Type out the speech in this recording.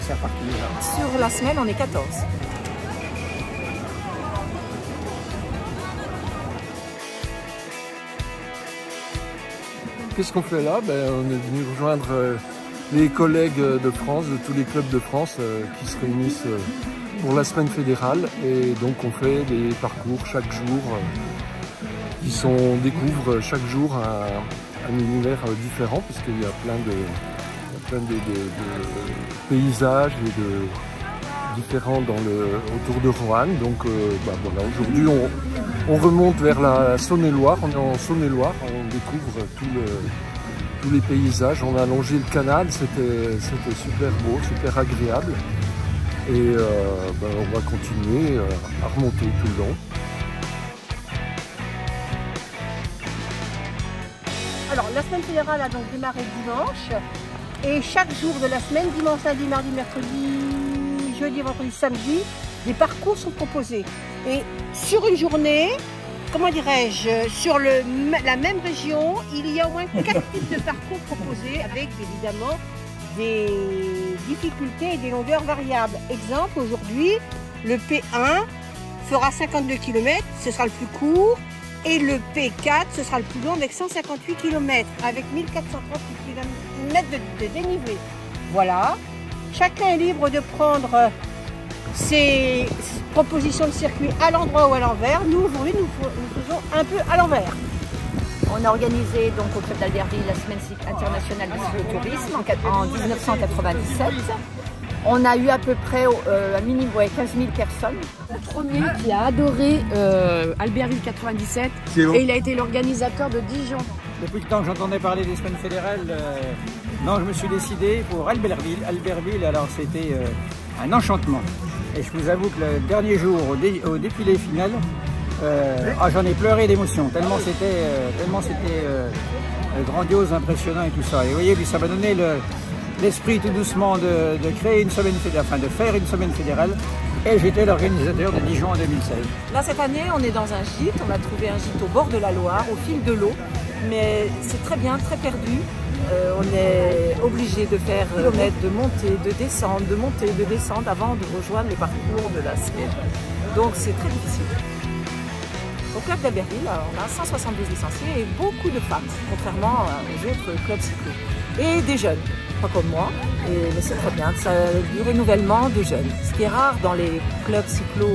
C'est reparti déjà. Sur la semaine, on est 14. Qu'est-ce qu'on fait là? On est venu rejoindre les collègues de France, de tous les clubs de France qui se réunissent pour la semaine fédérale. Et donc on fait des parcours chaque jour on découvre chaque jour un univers différent, puisqu'il y a plein de paysages et de différents autour de Roanne. Donc voilà, aujourd'hui on remonte vers la Saône-et-Loire, on est en Saône-et-Loire, on découvre tous les paysages, on a longé le canal, c'était super beau, super agréable. Et on va continuer à remonter tout le long. Alors la semaine fédérale a donc démarré dimanche et chaque jour de la semaine, dimanche, lundi, mardi, mercredi, jeudi, vendredi, samedi, des parcours sont proposés. Et sur une journée, comment dirais-je, sur la même région, il y a au moins 4 types de parcours proposés avec évidemment des difficultés et des longueurs variables. Exemple, aujourd'hui, le P1 fera 52 km, ce sera le plus court, et le P4, ce sera le plus long avec 158 km, avec 1438 km de dénivelé. Voilà, chacun est libre de prendre ses propositions de circuit à l'endroit ou à l'envers. Nous, aujourd'hui, nous faisons un peu à l'envers. On a organisé donc au Club d'Albertville la semaine internationale du cyclotourisme en 1997. On a eu à peu près un minimum 15 000 personnes. Le premier qui a adoré Albertville 97 et il a été l'organisateur de Dijon. Depuis le temps que j'entendais parler des semaines fédérales, non, je me suis décidé pour Albertville. Albertville, alors c'était un enchantement. Et je vous avoue que le dernier jour, au défilé final, j'en ai pleuré d'émotion, tellement c'était grandiose, impressionnant et tout ça. Et vous voyez, puis ça m'a donné l'esprit tout doucement de créer une semaine fédérale, enfin de faire une semaine fédérale. Et j'étais l'organisateur de Dijon en 2016. Là, cette année, on est dans un gîte. On a trouvé un gîte au bord de la Loire, au fil de l'eau. Mais c'est très bien, très perdu. On est obligé de faire kilomètres, de monter, de descendre, de monter, de descendre avant de rejoindre les parcours de la semaine. Donc c'est très difficile. Au Club d'Albertville, on a 172 licenciés et beaucoup de femmes, contrairement aux autres clubs cyclo. Et des jeunes, pas comme moi, mais c'est très bien, ça du renouvellement de jeunes. Ce qui est rare dans les clubs cyclo